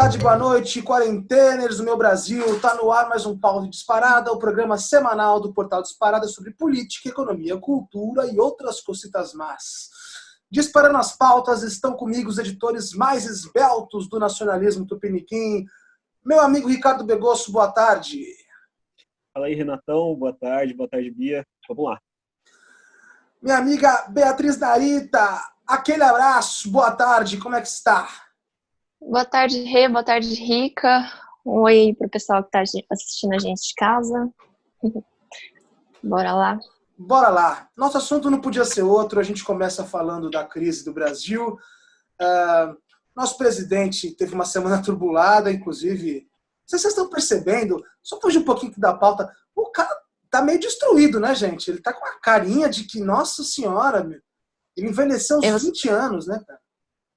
tarde, boa noite, quarenteners do meu Brasil. Tá no ar mais um Pauta de Disparada, o programa semanal do Portal Disparada sobre política, economia, cultura e outras cositas más. Disparando as pautas, estão comigo os editores mais esbeltos do nacionalismo tupiniquim. Meu amigo Ricardo Begosso, boa tarde. Fala aí, Renatão, boa tarde, Bia. Vamos lá. Minha amiga Beatriz Narita, aquele abraço, boa tarde, como é que está? Boa tarde, Rê, boa tarde, Rica. Um oi aí pro pessoal que tá assistindo a gente de casa. Bora lá. Bora lá. Nosso assunto não podia ser outro, a gente começa falando da crise do Brasil. Nosso presidente teve uma semana turbulada, inclusive, não sei se vocês estão percebendo, só fugir um pouquinho da pauta, o cara tá meio destruído, né, gente? Ele tá com uma carinha de que, nossa senhora, meu, ele envelheceu uns 20 anos, né, cara?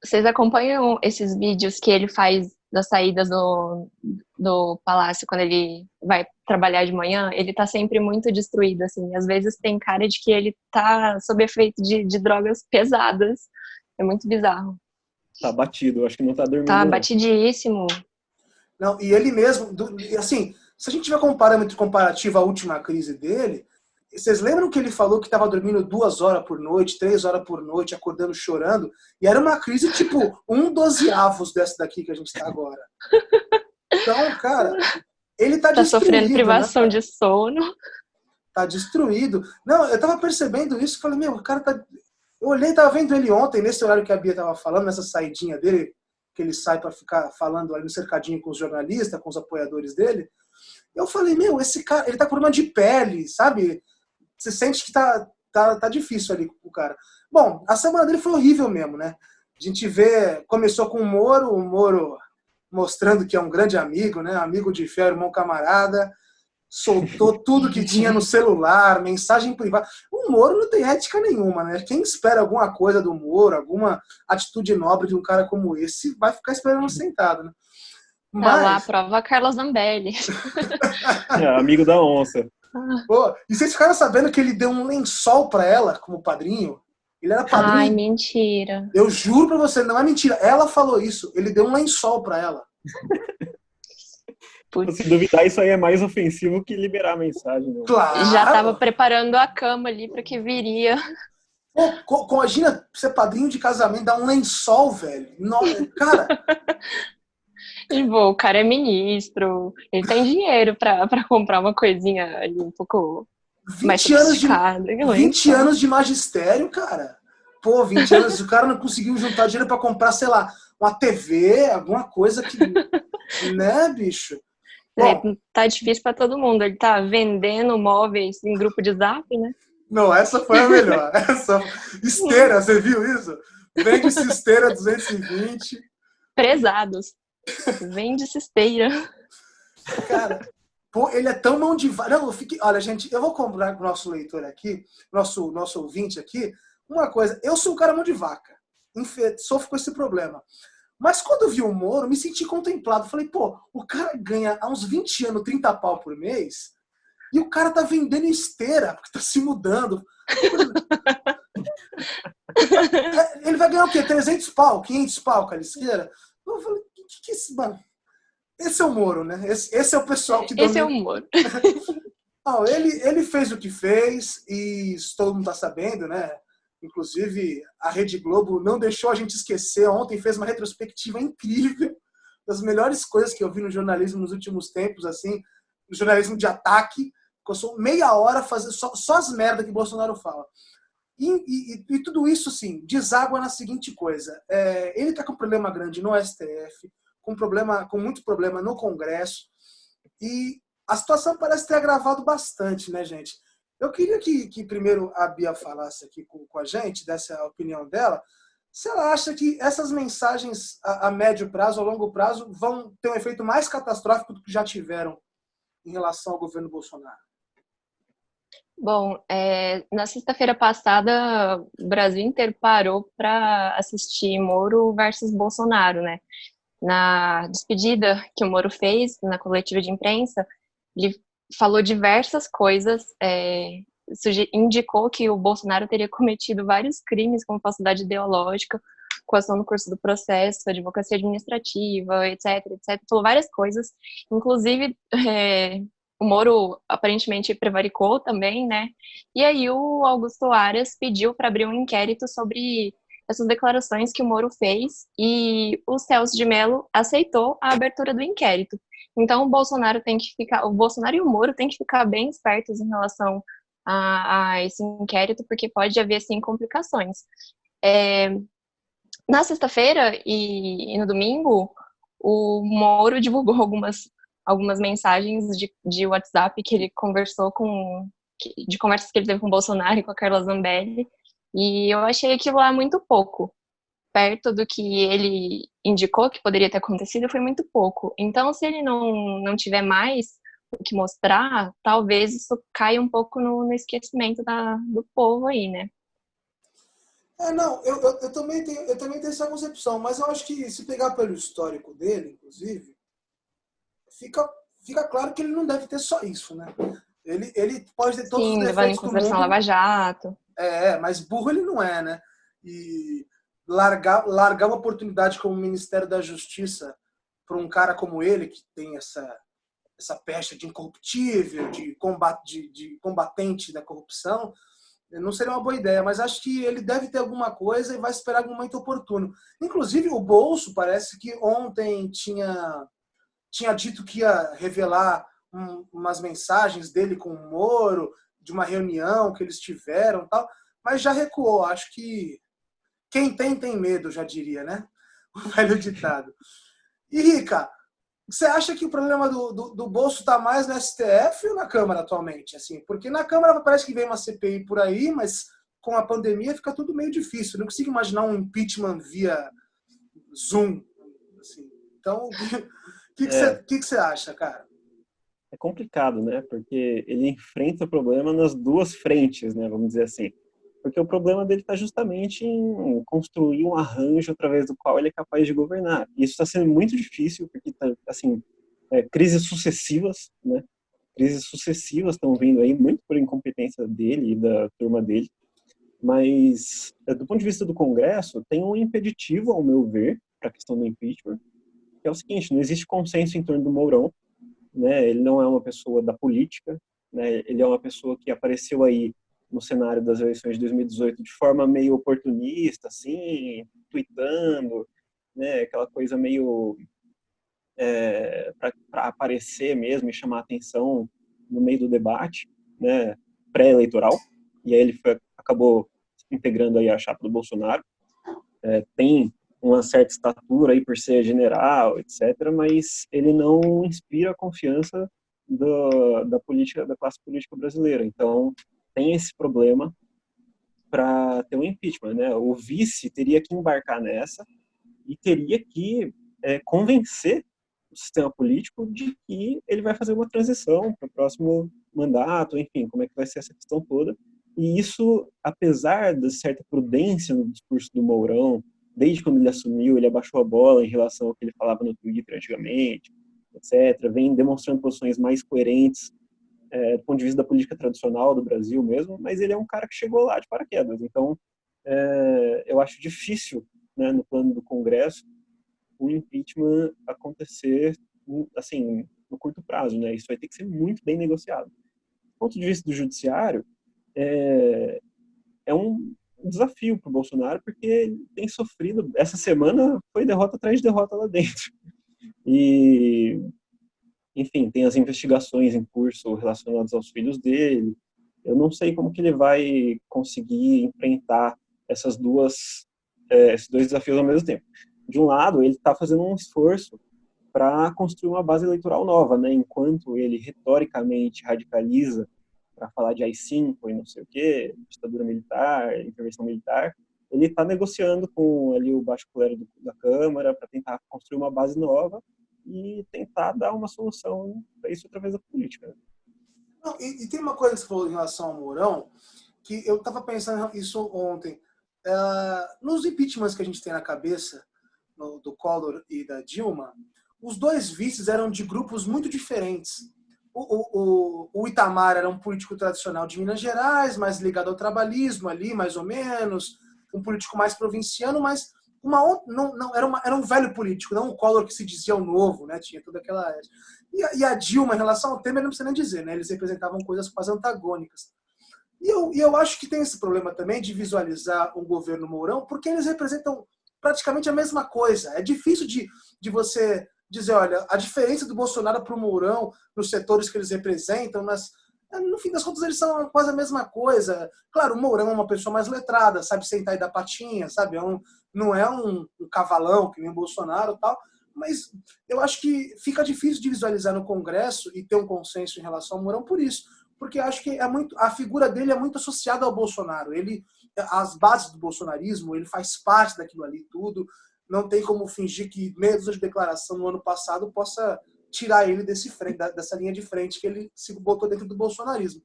Vocês acompanham esses vídeos que ele faz das saídas do palácio quando ele vai trabalhar de manhã? Ele tá sempre muito destruído, assim. Às vezes tem cara de que ele tá sob efeito de drogas pesadas. É muito bizarro. Tá batido, acho que não tá dormindo. Tá batidíssimo. Não, e ele mesmo, assim, se a gente tiver um parâmetro comparativo à última crise dele, vocês lembram que ele falou que estava dormindo 2 horas por noite, 3 horas por noite, acordando chorando? E era uma crise tipo 1/12 dessa daqui que a gente está agora. Então, cara, ele tá destruído. Tá sofrendo privação, né, de sono. Tá destruído. Não, eu tava percebendo isso e falei, meu, o cara tá... Eu olhei, tava vendo ele ontem, nesse horário que a Bia tava falando, nessa saidinha dele, que ele sai para ficar falando ali no cercadinho com os jornalistas, com os apoiadores dele. Eu falei, meu, esse cara, ele tá com problema de pele, sabe? Você sente que tá difícil ali com o cara. Bom, a semana dele foi horrível mesmo, né? A gente vê, começou com o Moro mostrando que é um grande amigo, né? Amigo de fé, irmão camarada, soltou tudo que tinha no celular, mensagem privada. O Moro não tem ética nenhuma, né? Quem espera alguma coisa do Moro, alguma atitude nobre de um cara como esse, vai ficar esperando sentado, né? Mas... lá, prova Carlos Zambelli. Amigo da onça. Pô, e vocês ficaram sabendo que ele deu um lençol pra ela como padrinho? Ele era padrinho. Ai, mentira. Eu juro pra você, não é mentira. Ela falou isso. Ele deu um lençol pra ela. Se duvidar, isso aí é mais ofensivo que liberar a mensagem. Né? Claro. Já tava preparando a cama ali pra que viria. Pô, imagina ser padrinho de casamento, dar um lençol, velho. Cara... E, bom, o cara é ministro, ele tem dinheiro pra comprar uma coisinha ali um pouco mais sofisticada. 20 anos de magistério, cara. Pô, 20 anos, o cara não conseguiu juntar dinheiro pra comprar, sei lá, uma TV, alguma coisa que... né, bicho? Bom, tá difícil pra todo mundo. Ele tá vendendo móveis em grupo de zap, né? Não, essa foi a melhor. Esteira, você viu isso? Vende-se esteira 220. Prezados. Vende-se esteira. Cara, pô, ele é tão mão de vaca. Não, eu fiquei... Olha, gente, eu vou comprar pro nosso leitor aqui, nosso ouvinte aqui, uma coisa. Eu sou um cara mão de vaca. Sofro com esse problema. Mas quando eu vi o Moro, me senti contemplado. Falei, pô, o cara ganha há uns 20 anos 30 pau por mês e o cara tá vendendo esteira, porque tá se mudando. Ele vai ganhar o quê? 300 pau, 500 pau, cara, esteira? Eu falei, que é isso, mano? Esse é o Moro, né? Esse é o pessoal que domina. Esse é o Moro. Não, ele fez o que fez e todo mundo tá sabendo, né? Inclusive, a Rede Globo não deixou a gente esquecer. Ontem fez uma retrospectiva incrível das melhores coisas que eu vi no jornalismo nos últimos tempos, assim, no jornalismo de ataque. Passou meia hora fazendo só as merdas que o Bolsonaro fala. E tudo isso, assim, deságua na seguinte coisa. Ele está com um problema grande no STF, com muito problema no Congresso, e a situação parece ter agravado bastante, né, gente? Eu queria que primeiro a Bia falasse aqui com a gente, desse a opinião dela, se ela acha que essas mensagens a médio prazo, a longo prazo, vão ter um efeito mais catastrófico do que já tiveram em relação ao governo Bolsonaro. Bom, na sexta-feira passada, o Brasil inteiro parou para assistir Moro versus Bolsonaro, né? Na despedida que o Moro fez, na coletiva de imprensa, ele falou diversas coisas, indicou que o Bolsonaro teria cometido vários crimes com falsidade ideológica, adequação no curso do processo, advocacia administrativa, etc, etc. Falou várias coisas, inclusive o Moro aparentemente prevaricou também, né? E aí o Augusto Aras pediu para abrir um inquérito sobre essas declarações que o Moro fez e o Celso de Mello aceitou a abertura do inquérito. Então o Bolsonaro e o Moro têm que ficar bem espertos em relação a esse inquérito, porque pode haver sim complicações. Na sexta-feira e no domingo, o Moro divulgou algumas mensagens de WhatsApp que ele conversou de conversas que ele teve com o Bolsonaro e com a Carla Zambelli, e eu achei aquilo lá muito pouco. Perto do que ele indicou que poderia ter acontecido, foi muito pouco. Então, se ele não tiver mais o que mostrar, talvez isso caia um pouco no esquecimento do povo aí, né? Não, eu também tenho essa concepção, mas eu acho que se pegar pelo histórico dele, inclusive, fica claro que ele não deve ter só isso, né? Ele pode ter todos os Sim, levando em defeitos do consideração a mundo. Lava Jato. Mas burro ele não é, né? E largar uma oportunidade como o Ministério da Justiça para um cara como ele, que tem essa pecha de incorruptível, de combatente da corrupção, não seria uma boa ideia, mas acho que ele deve ter alguma coisa e vai esperar algum momento oportuno. Inclusive, o Bolso parece que ontem tinha dito que ia revelar umas mensagens dele com o Moro, de uma reunião que eles tiveram e tal, mas já recuou. Acho que quem tem medo, já diria, né? O velho ditado. E, Rica, você acha que o problema do Bolso está mais no STF ou na Câmara atualmente? Assim, porque na Câmara parece que vem uma CPI por aí, mas com a pandemia fica tudo meio difícil. Eu não consigo imaginar um impeachment via Zoom. Assim. Então, o que você acha, cara? É complicado, né? Porque ele enfrenta o problema nas duas frentes, né? Vamos dizer assim. Porque o problema dele está justamente em construir um arranjo através do qual ele é capaz de governar. E isso está sendo muito difícil, porque assim, crises sucessivas, né? Crises sucessivas estão vindo aí, muito por incompetência dele e da turma dele. Mas, do ponto de vista do Congresso, tem um impeditivo, ao meu ver, para a questão do impeachment, que é o seguinte: não existe consenso em torno do Mourão, né? Ele não é uma pessoa da política, né? Ele é uma pessoa que apareceu aí no cenário das eleições de 2018 de forma meio oportunista, assim, tweetando, né? Aquela coisa meio para aparecer mesmo e chamar atenção no meio do debate, né? Pré-eleitoral. E aí ele acabou integrando aí a chapa do Bolsonaro. Tem uma certa estatura aí por ser general, etc., mas ele não inspira a confiança da classe política brasileira. Então, tem esse problema para ter um impeachment, né? O vice teria que embarcar nessa e teria que convencer o sistema político de que ele vai fazer uma transição para o próximo mandato, enfim, como é que vai ser essa questão toda. E isso, apesar de certa prudência no discurso do Mourão, desde quando ele assumiu, ele abaixou a bola em relação ao que ele falava no Twitter antigamente, etc., vem demonstrando posições mais coerentes do ponto de vista da política tradicional do Brasil mesmo, mas ele é um cara que chegou lá de paraquedas. Então, eu acho difícil, né, no plano do Congresso, o impeachment acontecer, assim, no curto prazo, né? Isso vai ter que ser muito bem negociado. Do ponto de vista do judiciário, é um desafio para o Bolsonaro, porque ele tem sofrido, essa semana foi derrota atrás de derrota lá dentro. E, enfim, tem as investigações em curso relacionadas aos filhos dele. Eu não sei como que ele vai conseguir enfrentar esses dois desafios ao mesmo tempo. De um lado, ele está fazendo um esforço para construir uma base eleitoral nova, né? Enquanto ele retoricamente radicaliza para falar de AI-5 e não sei o quê, ditadura militar, intervenção militar, ele está negociando com ali o baixo clero da Câmara para tentar construir uma base nova e tentar dar uma solução para isso através da política. Não, e tem uma coisa que você falou em relação ao Mourão, que eu estava pensando isso ontem. Nos impeachments que a gente tem na cabeça, do Collor e da Dilma, os dois vices eram de grupos muito diferentes. O Itamar era um político tradicional de Minas Gerais, mais ligado ao trabalhismo ali, mais ou menos, um político mais provinciano, mas era um velho político, não um Collor que se dizia o novo, né? Tinha toda aquela... E a Dilma, em relação ao Temer, não precisa nem dizer, né? Eles representavam coisas quase antagônicas. E eu acho que tem esse problema também de visualizar um governo Mourão, porque eles representam praticamente a mesma coisa. É difícil de você dizer, olha, a diferença do Bolsonaro para o Mourão, nos setores que eles representam, no fim das contas eles são quase a mesma coisa. Claro, o Mourão é uma pessoa mais letrada, sabe sentar e dar patinha, sabe? Não é um cavalão, que nem o Bolsonaro e tal, mas eu acho que fica difícil de visualizar no Congresso e ter um consenso em relação ao Mourão por isso. Porque acho que a figura dele é muito associada ao Bolsonaro. As bases do bolsonarismo, ele faz parte daquilo ali tudo. Não tem como fingir que meia dúzia de declaração no ano passado possa tirar ele dessa linha de frente que ele se botou dentro do bolsonarismo.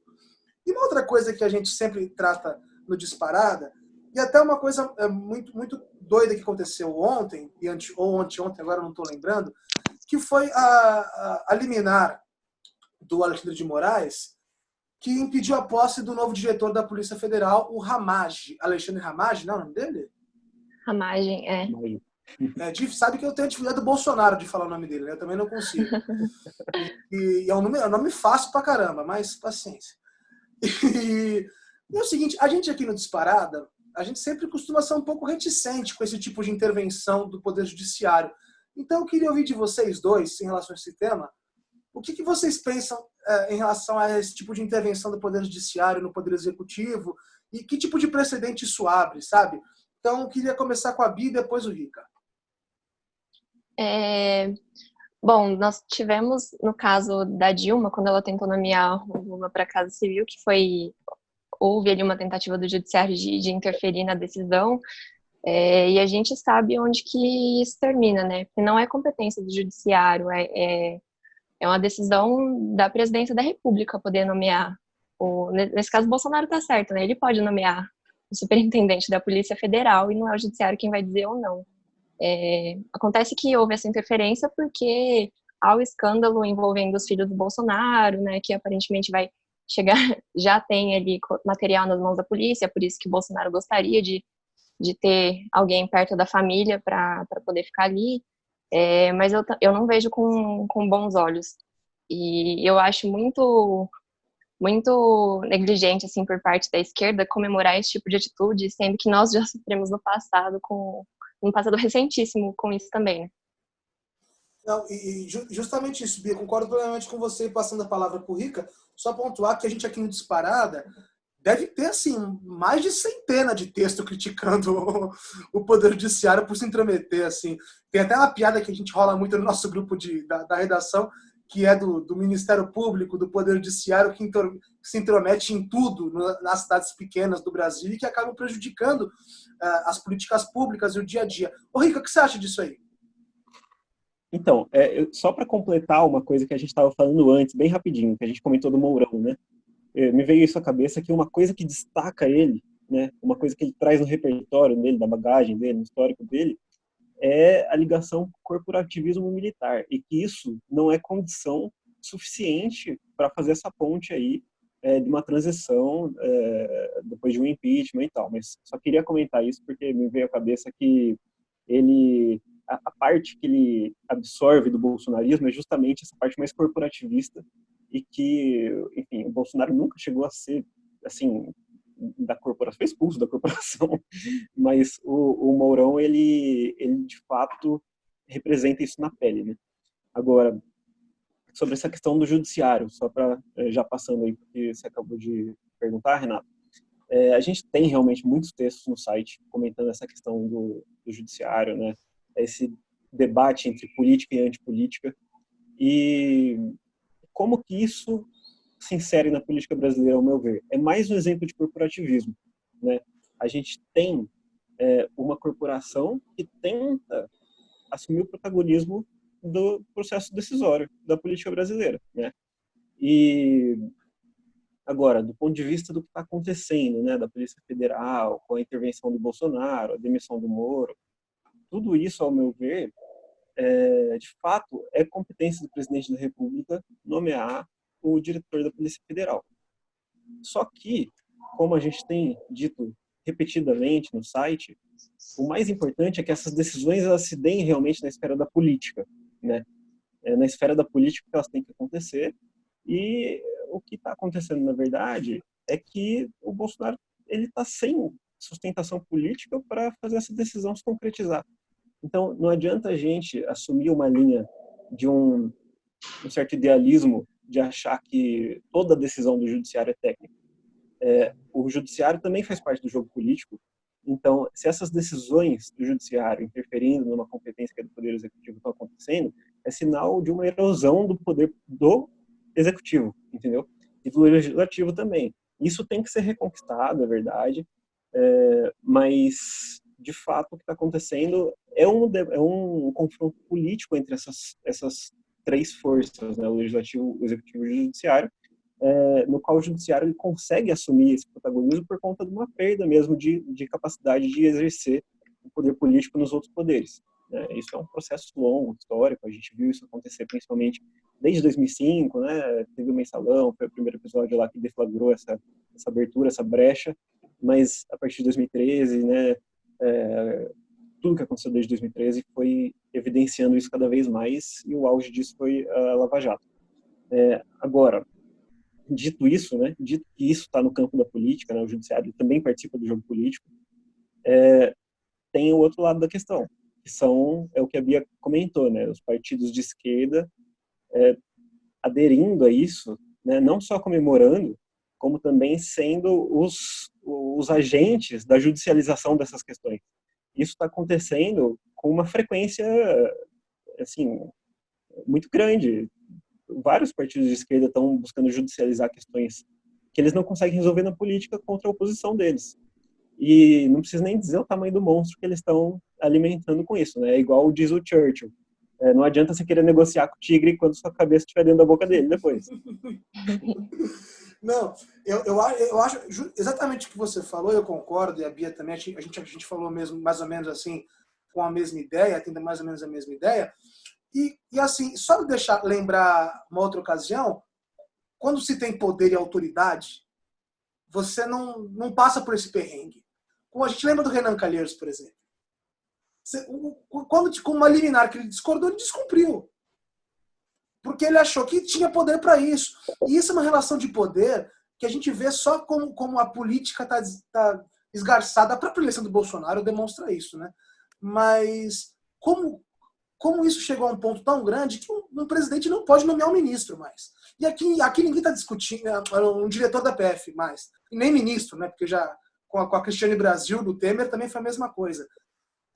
E uma outra coisa que a gente sempre trata no Disparada, e até uma coisa muito, muito doida que aconteceu ontem, ou anteontem, agora não estou lembrando, que foi a liminar do Alexandre de Moraes, que impediu a posse do novo diretor da Polícia Federal, o Ramage. Alexandre Ramage, não é o nome dele? Ramagem, é. Sabe que eu tenho a dificuldade do Bolsonaro de falar o nome dele, né? Eu também não consigo. E é um nome fácil pra caramba, mas paciência. E é o seguinte, a gente aqui no Disparada, a gente sempre costuma ser um pouco reticente com esse tipo de intervenção do Poder Judiciário. Então eu queria ouvir de vocês dois, em relação a esse tema, o que vocês pensam em relação a esse tipo de intervenção do Poder Judiciário no Poder Executivo e que tipo de precedente isso abre, sabe? Então, eu queria começar com a Bia e depois o Rica. Bom, nós tivemos, no caso da Dilma, quando ela tentou nomear o Lula para a Casa Civil, houve ali uma tentativa do Judiciário de interferir na decisão, e a gente sabe onde que isso termina, né? Porque não é competência do Judiciário, é uma decisão da Presidência da República poder nomear. Nesse caso, o Bolsonaro está certo, né? Ele pode nomear o superintendente da Polícia Federal e não é o Judiciário quem vai dizer ou não. Acontece que houve essa interferência porque há o escândalo envolvendo os filhos do Bolsonaro, né? Que aparentemente vai chegar, já tem ali material nas mãos da polícia, por isso que o Bolsonaro gostaria de ter alguém perto da família para poder ficar ali. Mas eu não vejo com bons olhos. E eu acho muito, muito negligente, assim, por parte da esquerda comemorar esse tipo de atitude, sendo que nós já sofremos no passado, um passado recentíssimo com isso também, né? Não, justamente isso, Bia, concordo plenamente com você, passando a palavra para o Rica, só pontuar que a gente aqui no Disparada deve ter, assim, mais de centena de textos criticando o Poder Judiciário por se intrometer, assim. Tem até uma piada que a gente rola muito no nosso grupo da redação, que é do Ministério Público, do Poder Judiciário, que se intromete em tudo nas cidades pequenas do Brasil e que acabam prejudicando as políticas públicas e o dia a dia. Ô, Rica, o que você acha disso aí? Então, só para completar uma coisa que a gente estava falando antes, bem rapidinho, que a gente comentou do Mourão, né? Me veio isso à cabeça que uma coisa que destaca ele, né, uma coisa que ele traz no repertório dele, da bagagem dele, no histórico dele, é a ligação com o corporativismo militar, e que isso não é condição suficiente para fazer essa ponte aí de uma transição depois de um impeachment e tal. Mas só queria comentar isso porque me veio à cabeça que a parte que ele absorve do bolsonarismo é justamente essa parte mais corporativista e que, enfim, o Bolsonaro nunca chegou a ser, assim, da corporação, foi expulso da corporação, mas o Mourão, ele de fato representa isso na pele, né? Agora, sobre essa questão do judiciário, só para já passando aí, porque você acabou de perguntar, Renato, a gente tem realmente muitos textos no site comentando essa questão do judiciário, né? Esse debate entre política e antipolítica, e como que isso se insere na política brasileira, ao meu ver? É mais um exemplo de corporativismo, né? A gente tem uma corporação que tenta assumir o protagonismo do processo decisório da política brasileira, né? E agora, do ponto de vista do que está acontecendo, né, da Polícia Federal, com a intervenção do Bolsonaro, a demissão do Moro, tudo isso, ao meu ver, de fato, é competência do presidente da República nomear o diretor da Polícia Federal. Só que, como a gente tem dito repetidamente no site, o mais importante é que essas decisões elas se deem realmente na esfera da política, né? Na esfera da política que elas têm que acontecer. E o que está acontecendo, na verdade, é que o Bolsonaro ele está sem sustentação política para fazer essa decisão se concretizar. Então, não adianta a gente assumir uma linha de um certo idealismo de achar que toda decisão do judiciário é técnica. O judiciário também faz parte do jogo político. Então, se essas decisões do judiciário interferindo numa competência que é do Poder Executivo estão acontecendo, é sinal de uma erosão do poder do Executivo, entendeu? E do Legislativo também. Isso tem que ser reconquistado, é verdade, mas, de fato, o que está acontecendo é um confronto político entre essas três forças, né? O Legislativo, o Executivo e o Judiciário, no qual o judiciário ele consegue assumir esse protagonismo por conta de uma perda mesmo de capacidade de exercer o poder político nos outros poderes. Isso é um processo longo, histórico, a gente viu isso acontecer principalmente desde 2005, né? Teve o Mensalão, foi o primeiro episódio lá que deflagrou essa abertura, essa brecha, mas a partir de 2013, né, tudo que aconteceu desde 2013 foi evidenciando isso cada vez mais, e o auge disso foi a Lava Jato. Agora, dito isso, né, dito que isso está no campo da política, né, o judiciário também participa do jogo político, tem o outro lado da questão, que é o que a Bia comentou, né, os partidos de esquerda aderindo a isso, né, não só comemorando, como também sendo os agentes da judicialização dessas questões. Isso está acontecendo com uma frequência, assim, muito grande. Vários partidos de esquerda estão buscando judicializar questões que eles não conseguem resolver na política contra a oposição deles. E não precisa nem dizer o tamanho do monstro que eles estão alimentando com isso, né? É igual diz o Churchill. Não adianta você querer negociar com o tigre quando sua cabeça estiver dentro da boca dele depois. Não, eu acho exatamente o que você falou, eu concordo, e a Bia também, a gente falou mesmo, mais ou menos assim, com a mesma ideia, tendo mais ou menos a mesma ideia. E assim, só lembrar uma outra ocasião, quando se tem poder e autoridade, você não passa por esse perrengue. Como a gente lembra do Renan Calheiros, por exemplo. Quando com uma liminar que ele discordou, ele descumpriu. Porque ele achou que tinha poder para isso. E isso é uma relação de poder que a gente vê só como a política está esgarçada. A própria eleição do Bolsonaro demonstra isso, né? Mas como isso chegou a um ponto tão grande que um presidente não pode nomear um ministro mais. E aqui ninguém está discutindo, um diretor da PF mais. E nem ministro, né? Porque já com a Cristiane Brasil, do Temer, também foi a mesma coisa.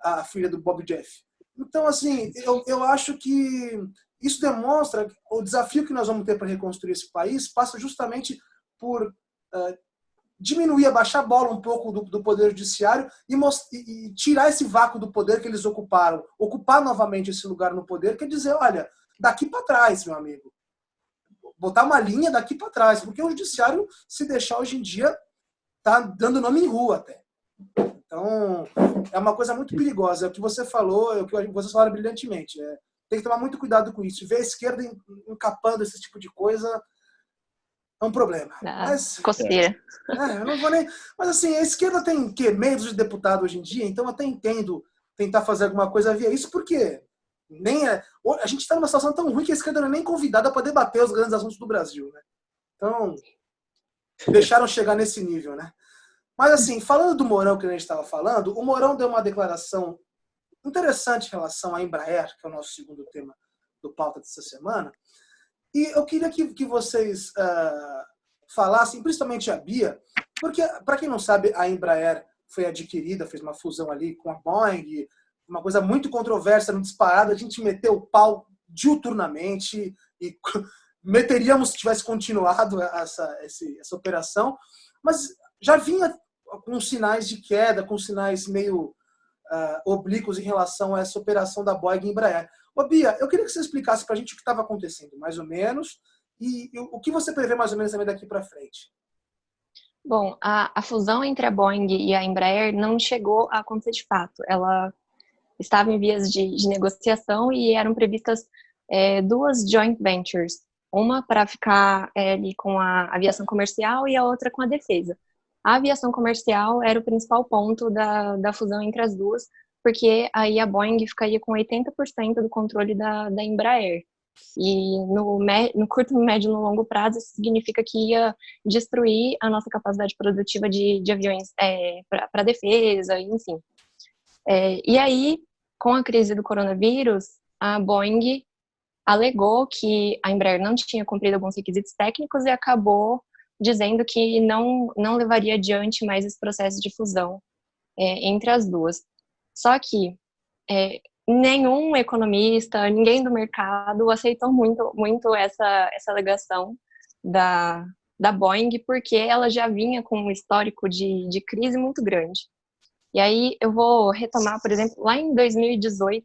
A filha do Bob Jeff. Então, assim, eu acho que isso demonstra que o desafio que nós vamos ter para reconstruir esse país passa justamente por diminuir, abaixar a bola um pouco do poder judiciário e tirar esse vácuo do poder que eles ocuparam. Ocupar novamente esse lugar no poder quer dizer, olha, daqui para trás, meu amigo. Botar uma linha daqui para trás, porque o judiciário, se deixar hoje em dia, está dando nome em rua até. Então, é uma coisa muito perigosa. É o que você falou, é o que vocês falaram brilhantemente. Tem que tomar muito cuidado com isso. Ver a esquerda encapando esse tipo de coisa é um problema. Mas, coceira. Eu não vou nem... Mas assim, a esquerda tem medo de deputado hoje em dia, então eu até entendo tentar fazer alguma coisa via isso, porque a gente está numa situação tão ruim que a esquerda não é nem convidada para debater os grandes assuntos do Brasil, né? Então, deixaram chegar nesse nível, né? Mas assim, falando do Mourão que a gente estava falando, o Mourão deu uma declaração interessante em relação à Embraer, que é o nosso segundo tema do pauta dessa semana. E eu queria que vocês falassem, principalmente a Bia, porque, para quem não sabe, a Embraer foi adquirida, fez uma fusão ali com a Boeing, uma coisa muito controversa, no disparado, a gente meteu o pau diuturnamente e meteríamos se tivesse continuado essa operação, mas já vinha com sinais de queda, com sinais meio oblíquos em relação a essa operação da Boeing e Embraer. Ô, Bia, eu queria que você explicasse para a gente o que estava acontecendo, mais ou menos, e o que você prevê mais ou menos também daqui para frente. Bom, a fusão entre a Boeing e a Embraer não chegou a acontecer de fato. Ela estava em vias de negociação e eram previstas duas joint ventures. Uma para ficar ali com a aviação comercial e a outra com a defesa. a aviação comercial era o principal ponto da fusão entre as duas, porque aí a Boeing ficaria com 80% do controle da Embraer. E no curto, médio e no longo prazo, isso significa que ia destruir a nossa capacidade produtiva de aviões para defesa, enfim. E aí, com a crise do coronavírus, a Boeing alegou que a Embraer não tinha cumprido alguns requisitos técnicos e acabou dizendo que não levaria adiante mais esse processo de fusão entre as duas. Só que nenhum economista, ninguém do mercado aceitou muito essa alegação da Boeing, porque ela já vinha com um histórico de crise muito grande. E aí eu vou retomar, por exemplo, lá em 2018,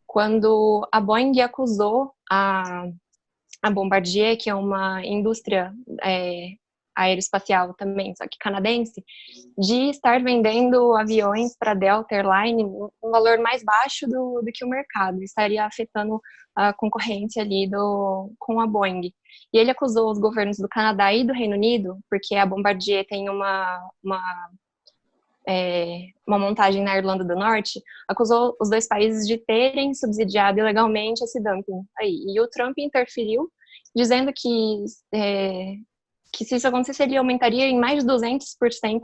quando a Boeing acusou a Bombardier, que é uma indústria aeroespacial também, só que canadense, de estar vendendo aviões para a Delta Airlines um valor mais baixo do que o mercado, estaria afetando a concorrência ali com a Boeing. E ele acusou os governos do Canadá e do Reino Unido, porque a Bombardier tem uma montagem na Irlanda do Norte, acusou os dois países de terem subsidiado ilegalmente esse dumping aí. E o Trump interferiu, dizendo que se isso acontecesse, ele aumentaria em mais de 200%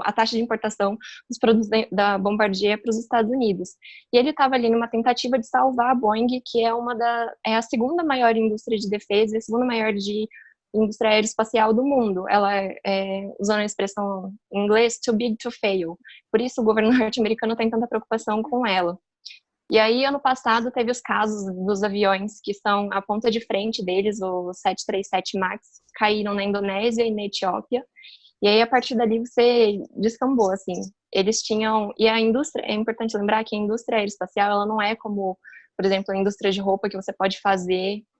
a taxa de importação dos produtos da Bombardier para os Estados Unidos. E ele estava ali numa tentativa de salvar a Boeing, que é a segunda maior indústria de defesa e a segunda maior de indústria aeroespacial do mundo. Ela usando a expressão em inglês, too big to fail. Por isso o governo norte-americano tem tanta preocupação com ela. E aí, ano passado, teve os casos dos aviões que são a ponta de frente deles, o 737 MAX, caíram na Indonésia e na Etiópia. E aí, a partir dali, você descambou, assim. Eles tinham... E a indústria, é importante lembrar que a indústria aeroespacial, ela não é como, por exemplo, a indústria de roupa, que você pode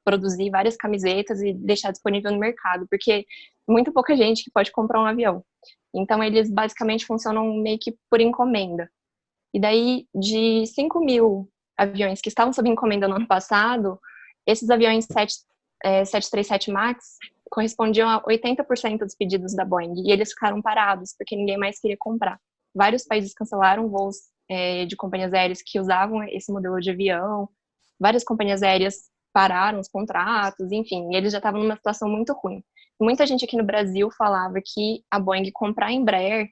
produzir várias camisetas e deixar disponível no mercado, porque muito pouca gente que pode comprar um avião. Então, eles basicamente funcionam meio que por encomenda. E daí, de 5.000 aviões que estavam sob encomenda no ano passado, esses aviões 737 MAX correspondiam a 80% dos pedidos da Boeing. E eles ficaram parados, porque ninguém mais queria comprar. Vários países cancelaram voos de companhias aéreas que usavam esse modelo de avião. Várias companhias aéreas pararam os contratos, enfim. E eles já estavam numa situação muito ruim. Muita gente aqui no Brasil falava que a Boeing comprar a Embraer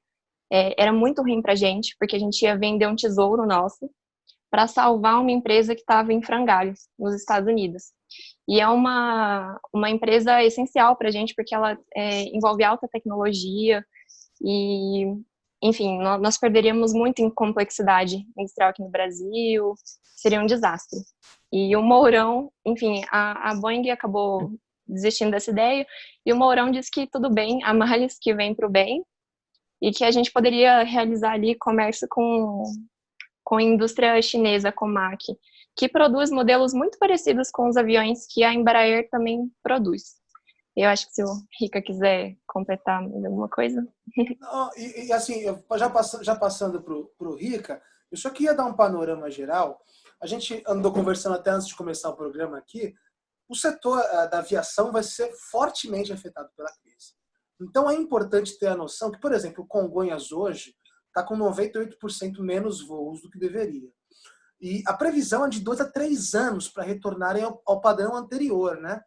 era muito ruim para a gente, porque a gente ia vender um tesouro nosso para salvar uma empresa que estava em frangalhos nos Estados Unidos. E é uma empresa essencial para a gente, porque ela envolve alta tecnologia e, enfim, nós perderíamos muito em complexidade industrial aqui no Brasil, seria um desastre. E o Mourão, enfim, a Boeing acabou desistindo dessa ideia, e o Mourão disse que tudo bem, há males que vêm para o bem, e que a gente poderia realizar ali comércio com a indústria chinesa, Comac, que produz modelos muito parecidos com os aviões que a Embraer também produz. Eu acho que se o Rica quiser completar alguma coisa. Não, assim, já passando para o Rica, eu só queria dar um panorama geral. A gente andou conversando até antes de começar o programa aqui. O setor da aviação vai ser fortemente afetado pela crise. Então é importante ter a noção que, por exemplo, o Congonhas hoje está com 98% menos voos do que deveria. E a previsão é de 2 a 3 anos para retornarem ao padrão anterior, né?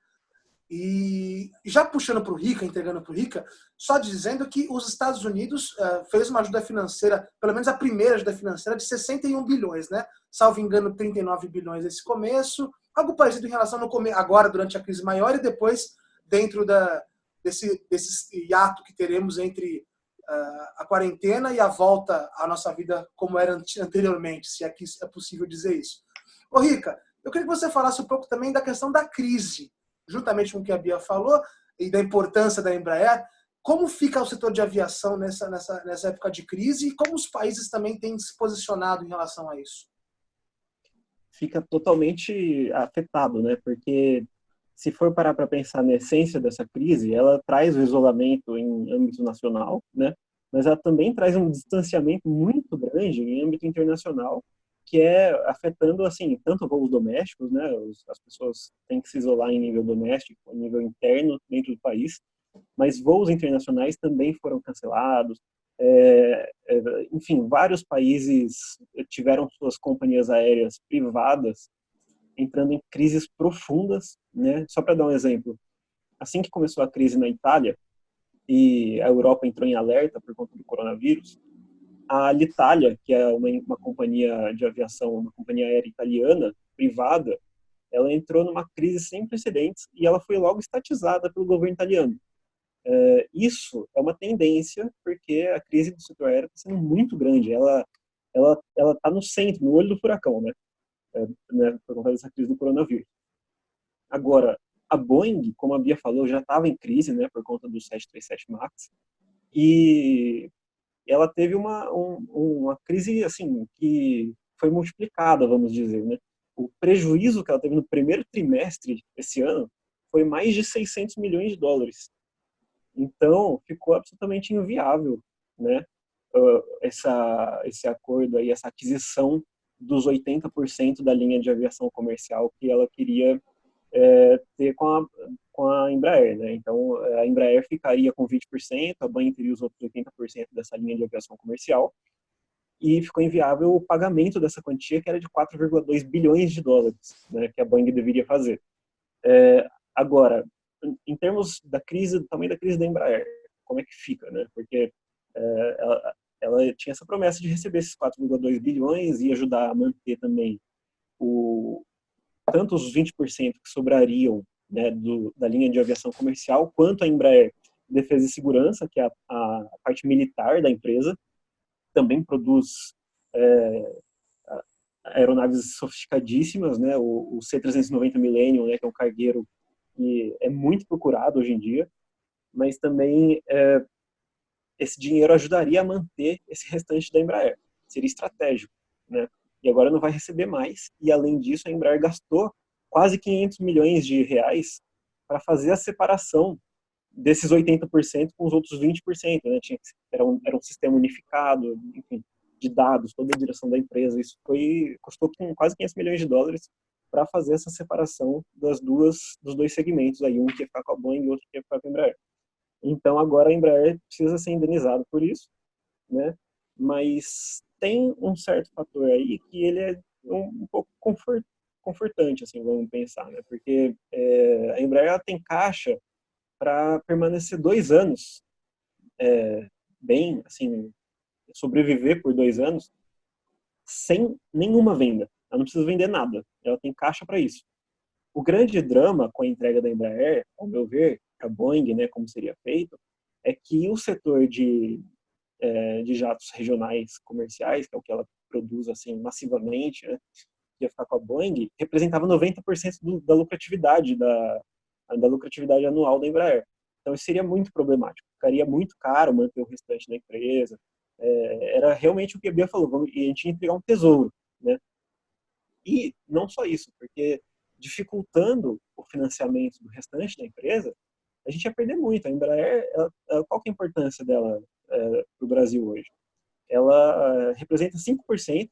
E já puxando para o Rica, entregando para o Rica, só dizendo que os Estados Unidos fez uma ajuda financeira, pelo menos a primeira ajuda financeira, de 61 bilhões, né? Salvo engano, 39 bilhões nesse começo, algo parecido em relação ao agora, durante a crise maior, e depois dentro desse hiato que teremos entre a quarentena e a volta à nossa vida como era anteriormente, se aqui é possível dizer isso. Ô Rica, eu queria que você falasse um pouco também da questão da crise, juntamente com o que a Bia falou, e da importância da Embraer. Como fica o setor de aviação nessa época de crise e como os países também têm se posicionado em relação a isso? Fica totalmente afetado, né? Porque se for parar para pensar na essência dessa crise, ela traz o isolamento em âmbito nacional, né? Mas ela também traz um distanciamento muito grande em âmbito internacional, que é afetando, assim, tanto voos domésticos, né? As pessoas têm que se isolar em nível doméstico, em nível interno, dentro do país, mas voos internacionais também foram cancelados. Enfim, vários países tiveram suas companhias aéreas privadas entrando em crises profundas, né? Só para dar um exemplo, assim que começou a crise na Itália e a Europa entrou em alerta por conta do coronavírus, a Alitalia, que é uma companhia de aviação, uma companhia aérea italiana privada, ela entrou numa crise sem precedentes e ela foi logo estatizada pelo governo italiano. Isso é uma tendência, porque a crise do setor aéreo está sendo muito grande. Ela está no centro, no olho do furacão, né, por conta dessa crise do coronavírus. Agora, a Boeing, como a Bia falou, já estava em crise, né, por conta do 737 MAX, e ela teve uma crise assim que foi multiplicada, vamos dizer, né? O prejuízo que ela teve no primeiro trimestre esse ano foi mais de 600 milhões de dólares. Então, ficou absolutamente inviável, né, esse acordo aí, essa aquisição dos 80% da linha de aviação comercial que ela queria ter com a Embraer, né? Então, a Embraer ficaria com 20%, a Boeing teria os outros 80% dessa linha de aviação comercial, e ficou inviável o pagamento dessa quantia, que era de 4,2 bilhões de dólares, né, que a Boeing deveria fazer. Agora, em termos da crise, do tamanho da crise da Embraer, como é que fica, né? Porque ela tinha essa promessa de receber esses 4,2 bilhões e ajudar a manter também tanto os 20% que sobrariam, né, da linha de aviação comercial, quanto a Embraer Defesa e Segurança, que é a parte militar da empresa, também produz aeronaves sofisticadíssimas, né, o C-390 Millennium, né, que é um cargueiro que é muito procurado hoje em dia, mas também esse dinheiro ajudaria a manter esse restante da Embraer. Seria estratégico, né? E agora não vai receber mais. E, além disso, a Embraer gastou quase 500 milhões de reais para fazer a separação desses 80% com os outros 20%. Né? Era um sistema unificado, enfim, de dados, toda a direção da empresa. Isso custou quase 500 milhões de dólares para fazer essa separação dos dois segmentos, aí, um que ia ficar com a Boeing e outro que ia ficar com a Embraer. Então, agora a Embraer precisa ser indenizada por isso, né? Mas tem um certo fator aí que ele é um pouco confortante, assim, vamos pensar, né? Porque a Embraer ela tem caixa para permanecer 2 anos, bem, assim, sobreviver por 2 anos sem nenhuma venda. Ela não precisa vender nada. Ela tem caixa para isso. O grande drama com a entrega da Embraer, ao meu ver, a Boeing, né, como seria feito, é que o setor de jatos regionais comerciais, que é o que ela produz assim massivamente, né, que ia ficar com a Boeing, representava 90% da lucratividade da lucratividade anual da Embraer. Então isso seria muito problemático, ficaria muito caro manter o restante da empresa. Era realmente o que a Bia falou, e a gente ia entregar um tesouro, né? E não só isso, porque dificultando o financiamento do restante da empresa, a gente ia perder muito. A Embraer, qual que é a importância dela para o Brasil hoje? Ela representa 5%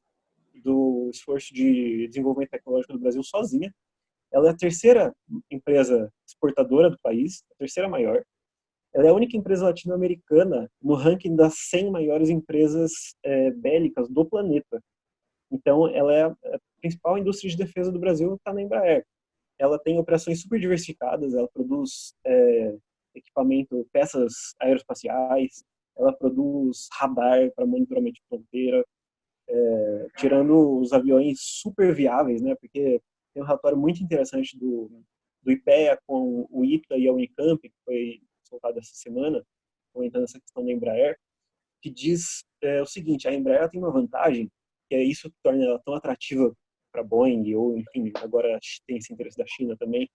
do esforço de desenvolvimento tecnológico do Brasil sozinha. Ela é a terceira empresa exportadora do país, a terceira maior. Ela é a única empresa latino-americana no ranking das 100 maiores empresas bélicas do planeta. Então, ela é a principal indústria de defesa do Brasil, está na Embraer. Ela tem operações super diversificadas, ela produz equipamento, peças aeroespaciais, ela produz radar para monitoramento de fronteira, tirando os aviões super viáveis, né? Porque tem um relatório muito interessante do IPEA com o ITA e a Unicamp, que foi soltado essa semana, comentando essa questão da Embraer, que diz o seguinte: a Embraer tem uma vantagem, que é isso que torna ela tão atrativa para a Boeing, ou enfim, agora tem esse interesse da China também,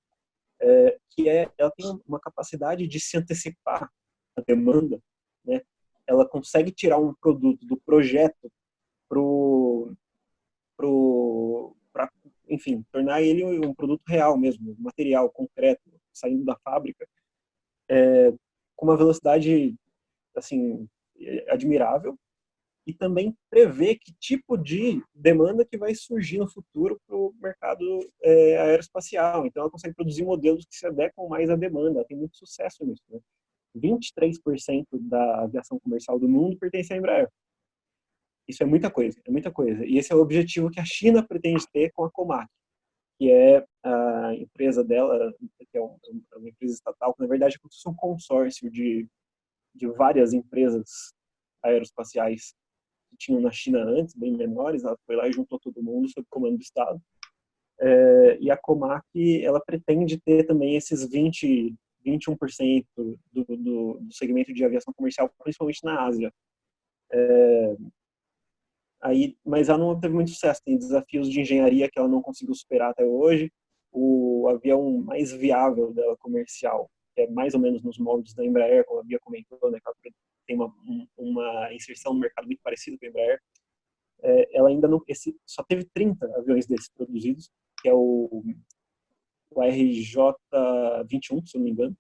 que ela tem uma capacidade de se antecipar à demanda, né? Ela consegue tirar um produto do projeto para, enfim, tornar ele um produto real mesmo, um material concreto, saindo da fábrica, com uma velocidade, assim, admirável, e também prever que tipo de demanda que vai surgir no futuro para o mercado aeroespacial. Então, ela consegue produzir modelos que se adequam mais à demanda. Ela tem muito sucesso nisso, né? 23% da aviação comercial do mundo pertence à Embraer. Isso é muita coisa, é muita coisa. E esse é o objetivo que a China pretende ter com a Comac, que é a empresa dela, que é uma empresa estatal, que na verdade é como se fosse um consórcio de várias empresas aeroespaciais que tinham na China antes, bem menores. Ela foi lá e juntou todo mundo sob comando do Estado. E a Comac, ela pretende ter também esses 21% do segmento de aviação comercial, principalmente na Ásia. Mas ela não teve muito sucesso, tem desafios de engenharia que ela não conseguiu superar até hoje. O avião mais viável dela comercial, que é mais ou menos nos moldes da Embraer, como a Bia comentou, né, que ela tem uma inserção no mercado muito parecida com a Embraer, ela ainda não, só teve 30 aviões desses produzidos, que é o RJ-21, se eu não me engano.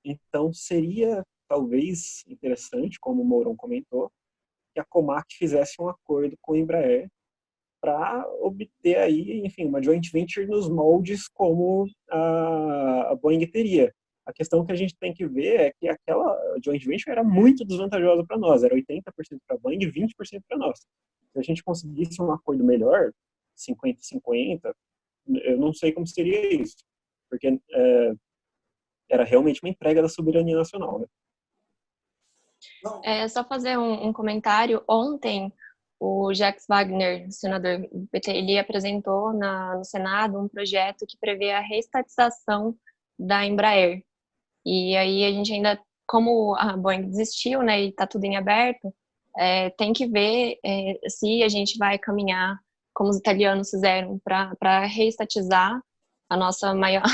Então seria talvez interessante, como o Mourão comentou, que a Comac fizesse um acordo com a Embraer para obter aí, enfim, uma joint venture nos moldes como a Boeing teria. A questão que a gente tem que ver é que aquela joint venture era muito desvantajosa para nós, era 80% para a Boeing e 20% para nós. Se a gente conseguisse um acordo melhor, 50-50, eu não sei como seria isso, porque era realmente uma entrega da soberania nacional, né? Só fazer um comentário. Ontem, o Jacques Wagner, senador do PT, ele apresentou no Senado um projeto que prevê a reestatização da Embraer. E aí a gente ainda, como a Boeing desistiu, né, e está tudo em aberto, tem que ver se a gente vai caminhar, como os italianos fizeram, para reestatizar a nossa maior,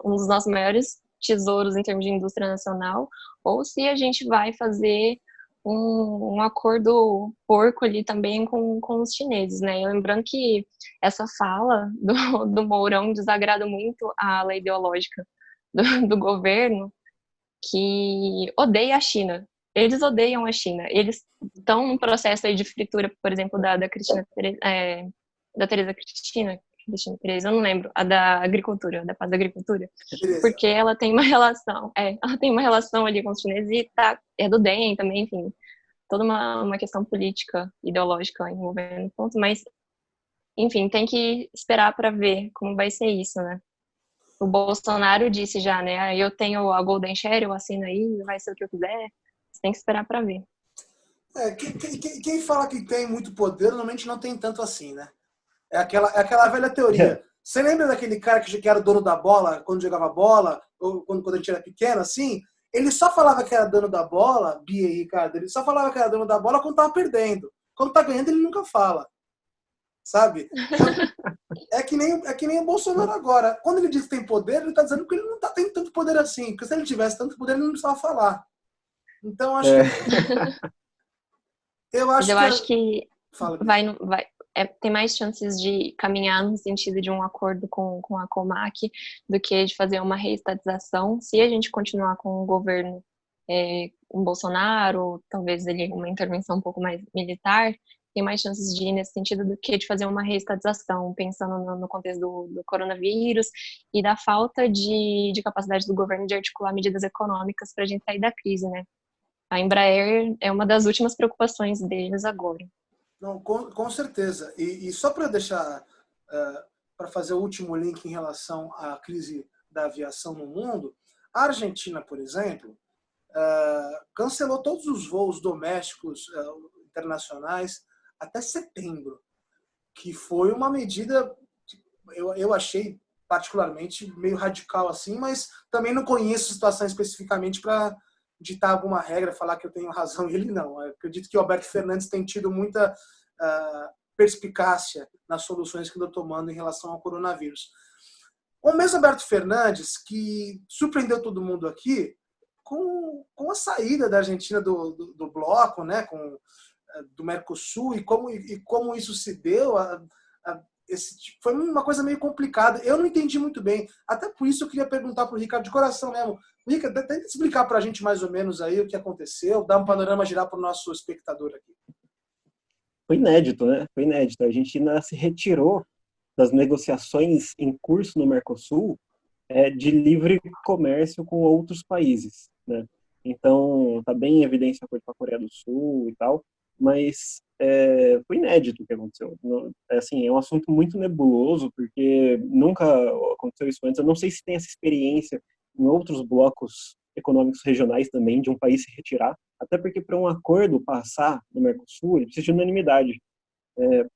um dos nossos maiores tesouros em termos de indústria nacional, ou se a gente vai fazer um acordo porco ali também com os chineses, né? E lembrando que essa fala do Mourão desagrada muito a ala ideológica do governo, que odeia a China. Eles odeiam a China. Eles estão num processo aí de fritura, por exemplo, da Cristina, da Tereza Cristina Tereza, eu não lembro, a da agricultura, da paz da agricultura, porque ela tem uma relação, ali com os chineses e é do DEM também, enfim, toda uma questão política, ideológica envolvendo o ponto, mas, enfim, tem que esperar para ver como vai ser isso, né? O Bolsonaro disse já, né? Eu tenho a Golden Share, eu assino aí, vai ser o que eu quiser. Você tem que esperar para ver. Quem fala que tem muito poder, normalmente não tem tanto assim, né? É aquela velha teoria. Você lembra daquele cara que era dono da bola, quando jogava bola, ou quando a gente era pequeno, assim? Ele só falava que era dono da bola, Bia e Ricardo, ele só falava que era dono da bola quando tava perdendo. Quando tá ganhando, ele nunca fala. Sabe? É que nem o Bolsonaro agora. Quando ele diz que tem poder, ele tá dizendo que ele não tem tanto poder assim. Porque se ele tivesse tanto poder, ele não precisava falar. Então, acho que... Eu acho que tem mais chances de caminhar no sentido de um acordo com a Comac do que de fazer uma reestatização. Se a gente continuar com o governo com Bolsonaro, talvez uma intervenção um pouco mais militar, tem mais chances de ir nesse sentido do que de fazer uma reestatização, pensando no contexto do coronavírus e da falta de capacidade do governo de articular medidas econômicas para a gente sair da crise, né? A Embraer é uma das últimas preocupações deles agora. Não, com certeza. E só para deixar, para fazer o último link em relação à crise da aviação no mundo, a Argentina, por exemplo, cancelou todos os voos domésticos internacionais até setembro, que foi uma medida que eu achei particularmente meio radical assim, mas também não conheço a situação especificamente para ditar alguma regra, falar que eu tenho razão e ele não. Eu acredito que o Alberto Fernandes tem tido muita perspicácia nas soluções que eu estou tomando em relação ao coronavírus. O mesmo Alberto Fernandes, que surpreendeu todo mundo aqui com a saída da Argentina do bloco, né, do Mercosul, e como isso se deu, foi uma coisa meio complicada. Eu não entendi muito bem. Até por isso eu queria perguntar para o Ricardo de coração mesmo. Ricardo, tenta explicar para a gente mais ou menos aí o que aconteceu, dar um panorama geral para o nosso espectador aqui. Foi inédito, né? Foi inédito. A Argentina se retirou das negociações em curso no Mercosul de livre comércio com outros países, né? Então, está bem em evidência a acordo com a Coreia do Sul e tal, mas foi inédito o que aconteceu. Assim, é um assunto muito nebuloso, porque nunca aconteceu isso antes. Eu não sei se tem essa experiência em outros blocos econômicos regionais também, de um país se retirar, até porque para um acordo passar no Mercosul, ele precisa de unanimidade,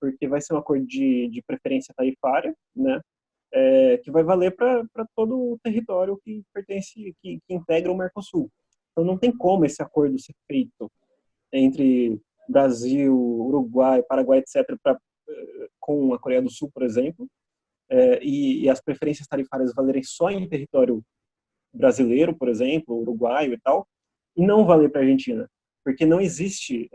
porque vai ser um acordo de preferência tarifária, né? Que vai valer para todo o território que pertence, que integra o Mercosul. Então não tem como esse acordo ser feito entre Brasil, Uruguai, Paraguai, etc., com a Coreia do Sul, por exemplo, e as preferências tarifárias valerem só em território brasileiro, por exemplo, uruguaio e tal, e não valer para a Argentina, porque não existe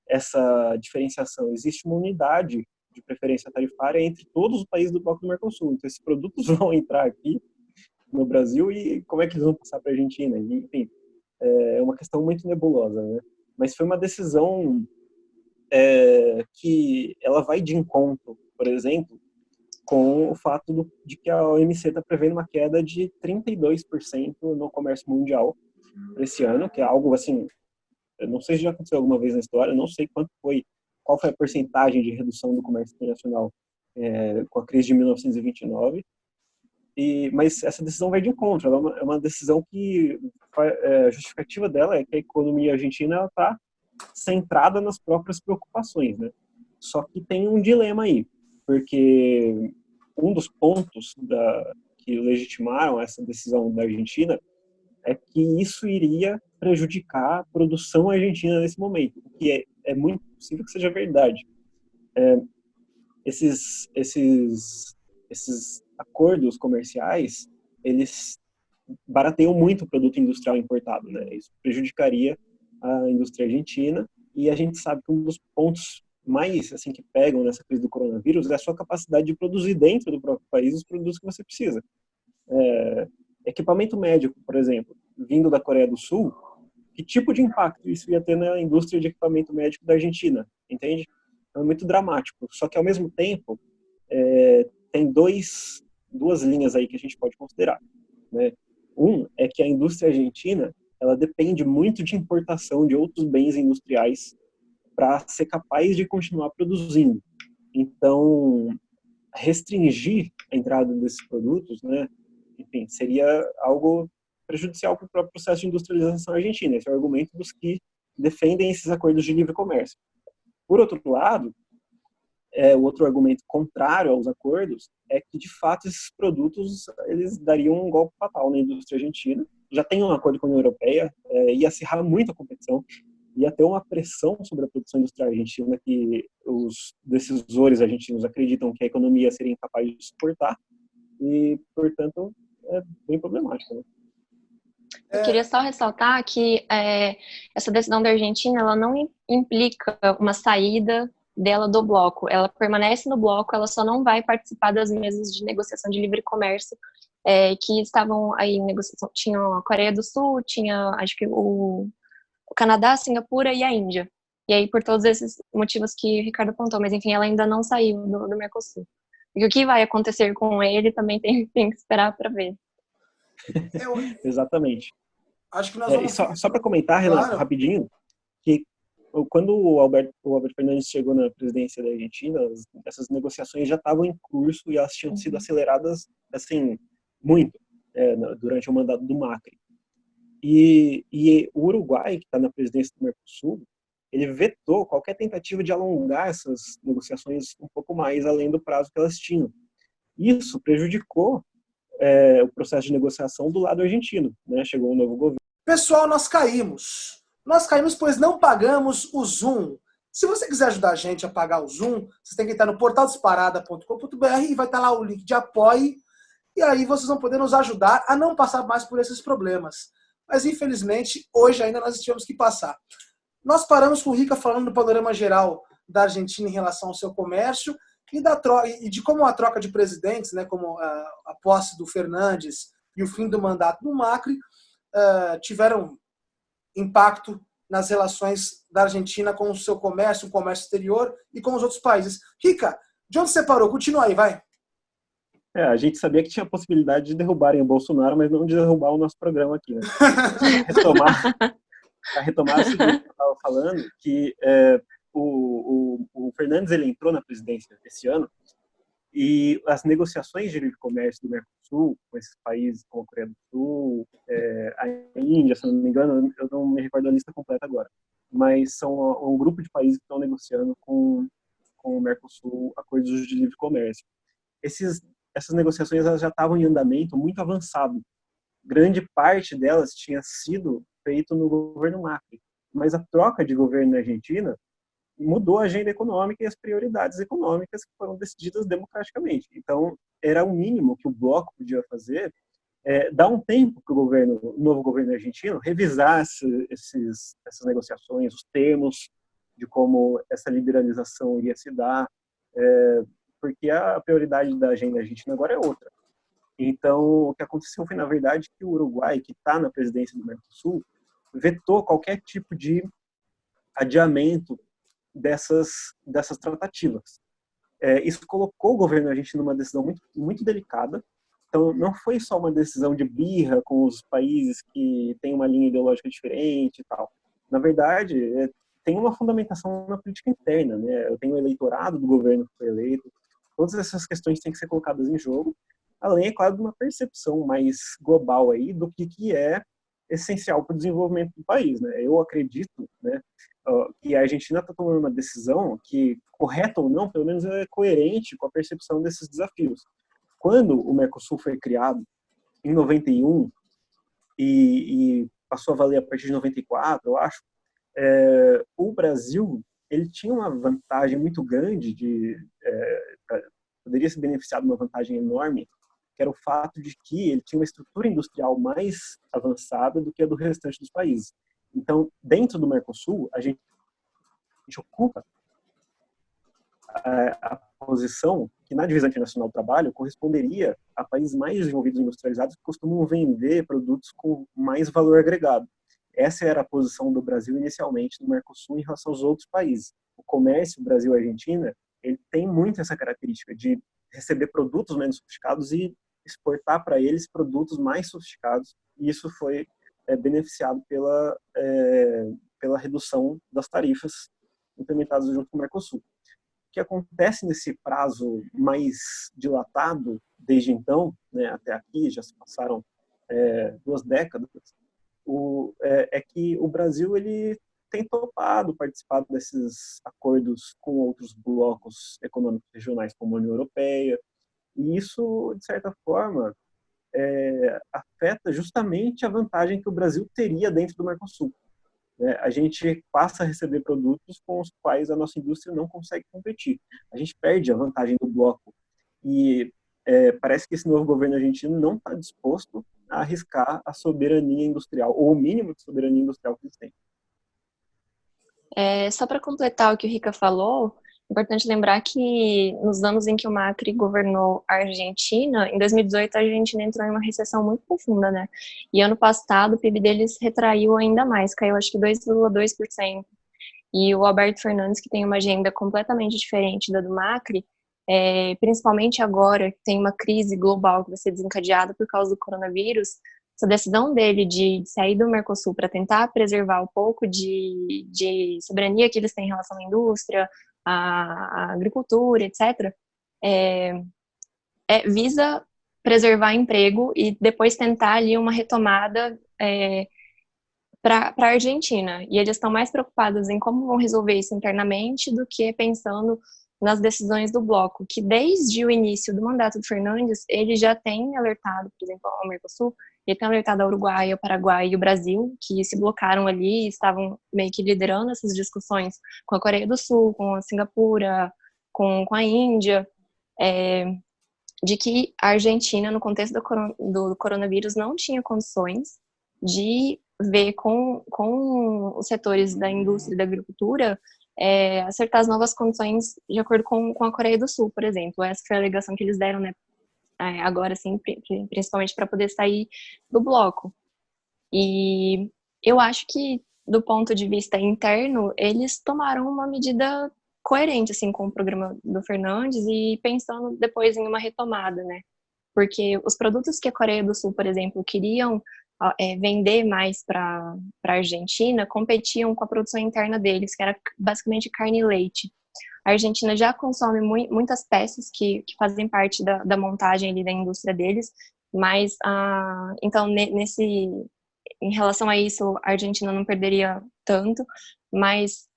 essa diferenciação, existe uma unidade de preferência tarifária entre todos os países do bloco do Mercosul. Então, esses produtos vão entrar aqui no Brasil e como é que eles vão passar para a Argentina? Enfim, é uma questão muito nebulosa, né? Mas foi uma decisão que ela vai de encontro, por exemplo, com o fato de que a OMC está prevendo uma queda de 32% no comércio mundial para esse ano, que é algo assim, eu não sei se já aconteceu alguma vez na história, não sei qual foi a porcentagem de redução do comércio internacional com a crise de 1929, mas essa decisão vai de encontro, ela é uma decisão que a justificativa dela é que a economia argentina está centrada nas próprias preocupações, né? Só que tem um dilema aí, porque um dos pontos que legitimaram essa decisão da Argentina é que isso iria prejudicar a produção argentina nesse momento, o que é muito possível que seja verdade. Esses acordos comerciais, eles barateiam muito o produto industrial importado, né? Isso prejudicaria a indústria argentina, e a gente sabe que um dos pontos mais assim que pegam nessa crise do coronavírus é a sua capacidade de produzir dentro do próprio país os produtos que você precisa. Equipamento médico, por exemplo, vindo da Coreia do Sul, que tipo de impacto isso ia ter na indústria de equipamento médico da Argentina, entende? Então, é muito dramático. Só que, ao mesmo tempo, tem duas linhas aí que a gente pode considerar, né? Um é que a indústria argentina ela depende muito de importação de outros bens industriais para ser capaz de continuar produzindo. Então, restringir a entrada desses produtos, né, enfim, seria algo prejudicial para o próprio processo de industrialização argentina. Esse é o argumento dos que defendem esses acordos de livre comércio. Por outro lado, o outro argumento contrário aos acordos é que, de fato, esses produtos eles dariam um golpe fatal na indústria argentina. Já tem um acordo com a União Europeia, ia acirrar muito a competição, ia ter uma pressão sobre a produção industrial argentina que os decisores argentinos acreditam que a economia seria incapaz de suportar e, portanto, é bem problemático, né? Eu queria só ressaltar que essa decisão da Argentina ela não implica uma saída dela do bloco. Ela permanece no bloco, ela só não vai participar das mesas de negociação de livre comércio que estavam aí em negociação. Tinha a Coreia do Sul, tinha acho que o Canadá, Singapura e a Índia. E aí, por todos esses motivos que o Ricardo apontou, mas enfim, ela ainda não saiu do Mercosul. E o que vai acontecer com ele também tem que esperar para ver. Exatamente. Acho que nós vamos... Só para comentar, Renato, claro, rapidinho, que quando o Alberto Fernandes chegou na presidência da Argentina, essas negociações já estavam em curso e elas tinham sido aceleradas assim muito durante o mandato do Macri. E o Uruguai, que está na presidência do Mercosul, ele vetou qualquer tentativa de alongar essas negociações um pouco mais além do prazo que elas tinham. Isso prejudicou o processo de negociação do lado argentino, né? Chegou um novo governo. Pessoal, nós caímos. Nós caímos pois não pagamos o Zoom. Se você quiser ajudar a gente a pagar o Zoom, você tem que entrar no portaldisparada.com.br e vai estar lá o link de apoio. E aí vocês vão poder nos ajudar a não passar mais por esses problemas. Mas, infelizmente, hoje ainda nós tivemos que passar. Nós paramos com o Rica falando do panorama geral da Argentina em relação ao seu comércio e de como a troca de presidentes, né, como a posse do Fernandes e o fim do mandato do Macri, tiveram impacto nas relações da Argentina com o seu comércio, o comércio exterior e com os outros países. Rica, de onde você parou? Continua aí, vai. A gente sabia que tinha a possibilidade de derrubarem o Bolsonaro, mas não de derrubar o nosso programa aqui, né? Para retomar o seguinte que eu estava falando, que o Fernandes ele entrou na presidência esse ano e as negociações de livre comércio do Mercosul, com esses países como a Coreia do Sul, a Índia, se não me engano, eu não me recordo a lista completa agora, mas são um grupo de países que estão negociando com o Mercosul acordos de livre comércio. Essas negociações elas já estavam em andamento muito avançado. Grande parte delas tinha sido feito no governo Macri, mas a troca de governo na Argentina mudou a agenda econômica e as prioridades econômicas que foram decididas democraticamente. Então, era o mínimo que o bloco podia fazer, dar um tempo para o novo governo argentino revisar essas negociações, os termos de como essa liberalização ia se dar, porque a prioridade da agenda argentina agora é outra. Então, o que aconteceu foi, na verdade, que o Uruguai, que está na presidência do Mercosul, vetou qualquer tipo de adiamento dessas tratativas. Isso colocou o governo argentino numa decisão muito, muito delicada. Então, não foi só uma decisão de birra com os países que têm uma linha ideológica diferente e tal. Na verdade, tem uma fundamentação na política interna, né? Eu tenho o eleitorado do governo que foi eleito. Todas essas questões têm que ser colocadas em jogo, além, é claro, de uma percepção mais global aí do que é essencial para o desenvolvimento do país, né? Eu acredito, né, que a Argentina está tomando uma decisão que, correta ou não, pelo menos é coerente com a percepção desses desafios. Quando o Mercosul foi criado, em 91, e passou a valer a partir de 94, eu acho, o Brasil ele tinha uma vantagem muito grande, poderia se beneficiar de uma vantagem enorme, que era o fato de que ele tinha uma estrutura industrial mais avançada do que a do restante dos países. Então, dentro do Mercosul, a gente ocupa a posição que na divisão internacional do trabalho corresponderia a países mais desenvolvidos e industrializados que costumam vender produtos com mais valor agregado. Essa era a posição do Brasil inicialmente no Mercosul em relação aos outros países. O comércio Brasil-Argentina, ele tem muito essa característica de receber produtos menos sofisticados e exportar para eles produtos mais sofisticados, e isso foi beneficiado pela redução das tarifas implementadas junto com o Mercosul. O que acontece nesse prazo mais dilatado desde então, né, até aqui, já se passaram 2 décadas, é que o Brasil ele tem topado participar desses acordos com outros blocos econômicos regionais, como a União Europeia, e isso, de certa forma, afeta justamente a vantagem que o Brasil teria dentro do Mercosul. A gente passa a receber produtos com os quais a nossa indústria não consegue competir. A gente perde a vantagem do bloco. E parece que esse novo governo argentino não está disposto a arriscar a soberania industrial, ou o mínimo de soberania industrial que eles têm. Só para completar o que o Rica falou, é importante lembrar que nos anos em que o Macri governou a Argentina, em 2018 a Argentina entrou em uma recessão muito profunda, né? E ano passado o PIB deles retraiu ainda mais, caiu acho que 2,2%. E o Alberto Fernandes, que tem uma agenda completamente diferente da do Macri, principalmente agora que tem uma crise global que vai ser desencadeada por causa do coronavírus, essa decisão dele de sair do Mercosul para tentar preservar um pouco de soberania que eles têm em relação à indústria, à agricultura, etc., visa preservar emprego e depois tentar ali uma retomada para a Argentina. E eles estão mais preocupados em como vão resolver isso internamente do que pensando nas decisões do bloco, que desde o início do mandato do Fernandes, ele já tem alertado, por exemplo, ao Mercosul, ele tem alertado ao Uruguai, ao Paraguai e ao Brasil, que se blocaram ali e estavam meio que liderando essas discussões com a Coreia do Sul, com a Singapura, com a Índia, de que a Argentina, no contexto do coronavírus, não tinha condições de ver com os setores da indústria e da agricultura acertar as novas condições de acordo com a Coreia do Sul, por exemplo. Essa foi a alegação que eles deram, né, agora, sim, principalmente para poder sair do bloco. E eu acho que, do ponto de vista interno, eles tomaram uma medida coerente, assim, com o programa do Fernandes e pensando depois em uma retomada, né? porque os produtos que a Coreia do Sul, por exemplo, queriam vender mais para a Argentina, competiam com a produção interna deles, que era basicamente carne e leite. A Argentina já consome muitas peças que fazem parte da montagem ali da indústria deles, mas então em relação a isso, a Argentina não perderia tanto, mas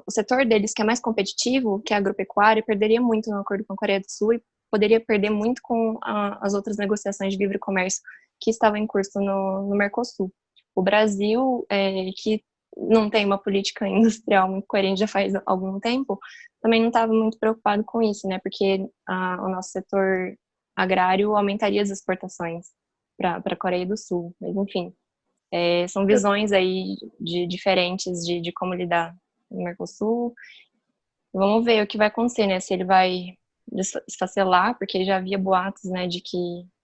o setor deles que é mais competitivo, que é a agropecuária, perderia muito no acordo com a Coreia do Sul e poderia perder muito com as outras negociações de livre comércio que estavam em curso no Mercosul. O Brasil, que não tem uma política industrial muito coerente já faz algum tempo, também não estava muito preocupado com isso, né? Porque o nosso setor agrário aumentaria as exportações para a Coreia do Sul. Mas, enfim, são visões aí diferentes de como lidar no Mercosul. Vamos ver o que vai acontecer, né? Se ele vai esfacelar, porque já havia boatos, né, de que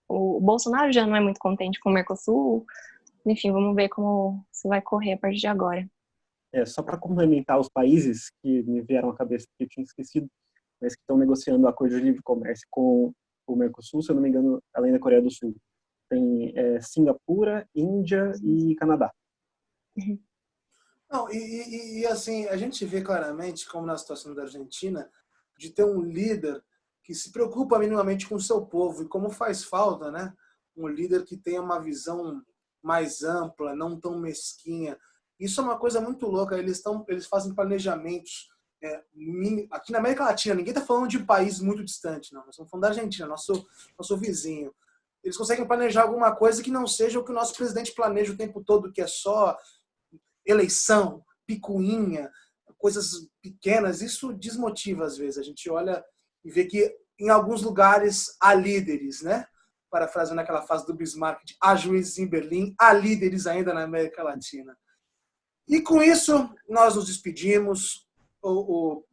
o Bolsonaro já não é muito contente com o Mercosul. Enfim, vamos ver como isso vai correr a partir de agora. Só para complementar os países que me vieram à cabeça, que eu tinha esquecido, mas que estão negociando acordo de livre comércio com o Mercosul, se eu não me engano, além da Coreia do Sul. Tem Singapura, Índia e Canadá. Uhum. Não, e assim, a gente vê claramente, como na situação da Argentina, de ter um líder que se preocupa minimamente com o seu povo, e como faz falta, né? Um líder que tenha uma visão mais ampla, não tão mesquinha. Isso é uma coisa muito louca, eles fazem planejamentos aqui na América Latina, ninguém está falando de um país muito distante, não. Nós estamos falando da Argentina, nosso vizinho. Eles conseguem planejar alguma coisa que não seja o que o nosso presidente planeja o tempo todo, que é só eleição, picuinha, coisas pequenas. Isso desmotiva às vezes. A gente olha e vê que em alguns lugares há líderes, né? Parafraseando aquela frase do Bismarck, de há juízes em Berlim, há líderes ainda na América Latina. E com isso, nós nos despedimos. O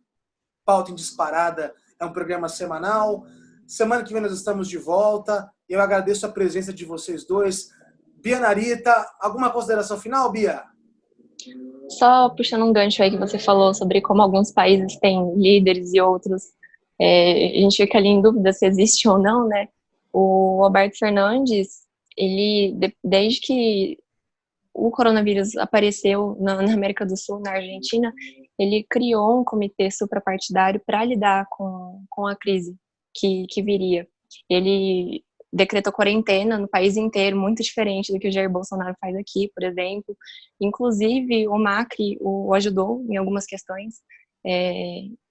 Pauta em Disparada é um programa semanal. Semana que vem nós estamos de volta. Eu agradeço a presença de vocês dois. Bia Narita, alguma consideração final, Bia? Só puxando um gancho aí que você falou sobre como alguns países têm líderes e outros, a gente fica ali em dúvida se existe ou não, né? O Alberto Fernandes, ele, desde que o coronavírus apareceu na América do Sul, na Argentina, ele criou um comitê suprapartidário para lidar com a crise que viria. Ele decretou quarentena no país inteiro, muito diferente do que o Jair Bolsonaro faz aqui, por exemplo. Inclusive, o Macri o ajudou em algumas questões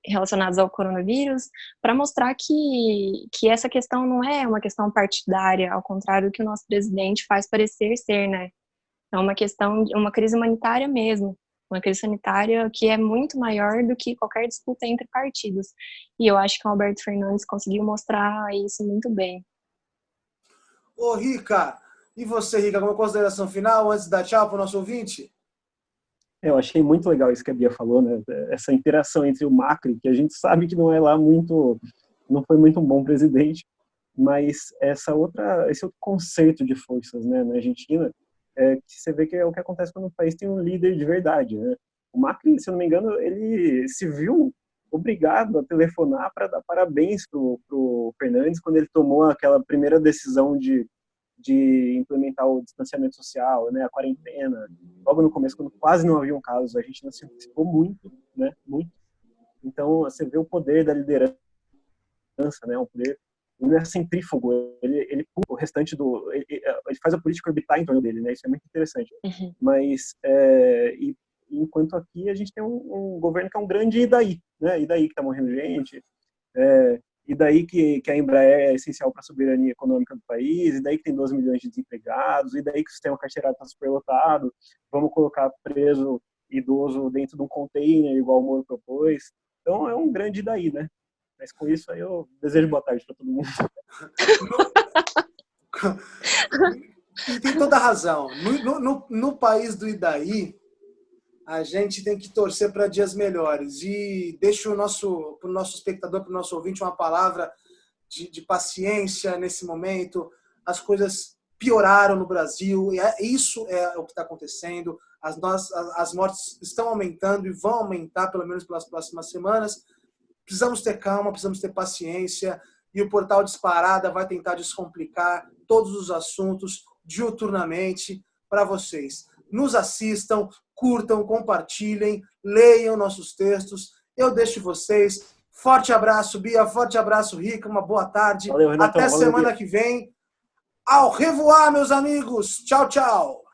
relacionadas ao coronavírus, para mostrar que essa questão não é uma questão partidária, ao contrário do que o nosso presidente faz parecer ser, né? É uma questão, uma crise humanitária mesmo, uma crise sanitária que é muito maior do que qualquer disputa entre partidos. E eu acho que o Alberto Fernandes conseguiu mostrar isso muito bem. Ô, Rica, e você, Rica, alguma consideração final antes de dar tchau para o nosso ouvinte? Eu achei muito legal isso que a Bia falou, né? Essa interação entre o Macri, que a gente sabe que não é lá muito, não foi muito um bom presidente, mas esse outro conceito de forças, né, na Argentina, que você vê que é o que acontece quando o país tem um líder de verdade, né? O Macri, se eu não me engano, ele se viu obrigado a telefonar para dar parabéns pro Fernandes quando ele tomou aquela primeira decisão de implementar o distanciamento social, né, a quarentena, logo no começo, quando quase não haviam casos, a gente não se antecipou muito, né, muito. Então, você vê o poder da liderança, né, um poder, ele não é centrífugo, ele o restante ele faz a política orbitar em torno dele, né, isso é muito interessante. Uhum. Mas, enquanto aqui a gente tem um governo que é um grande e daí, né, e daí que tá morrendo gente, e daí que a Embraer é essencial para a soberania econômica do país, e daí que tem 12 milhões de desempregados, e daí que o sistema carcerário está superlotado, vamos colocar preso idoso dentro de um container, igual o Moro propôs. Então é um grande daí, né? Mas com isso aí eu desejo boa tarde para todo mundo. E tem toda a razão. No país do Idaí, a gente tem que torcer para dias melhores. E deixo para o nosso espectador, para o nosso ouvinte, uma palavra de paciência nesse momento. As coisas pioraram no Brasil. Isso é o que está acontecendo. As mortes estão aumentando e vão aumentar, pelo menos pelas próximas semanas. Precisamos ter calma, precisamos ter paciência. e o Portal Disparada vai tentar descomplicar todos os assuntos diuturnamente para vocês. Nos assistam, curtam, compartilhem, leiam nossos textos. Eu deixo vocês. Forte abraço, Bia. Forte abraço, Rica. Uma boa tarde. Valeu, Renatão. Até Valeu, semana Bia. que vem. Au revoir, meus amigos. Tchau, tchau.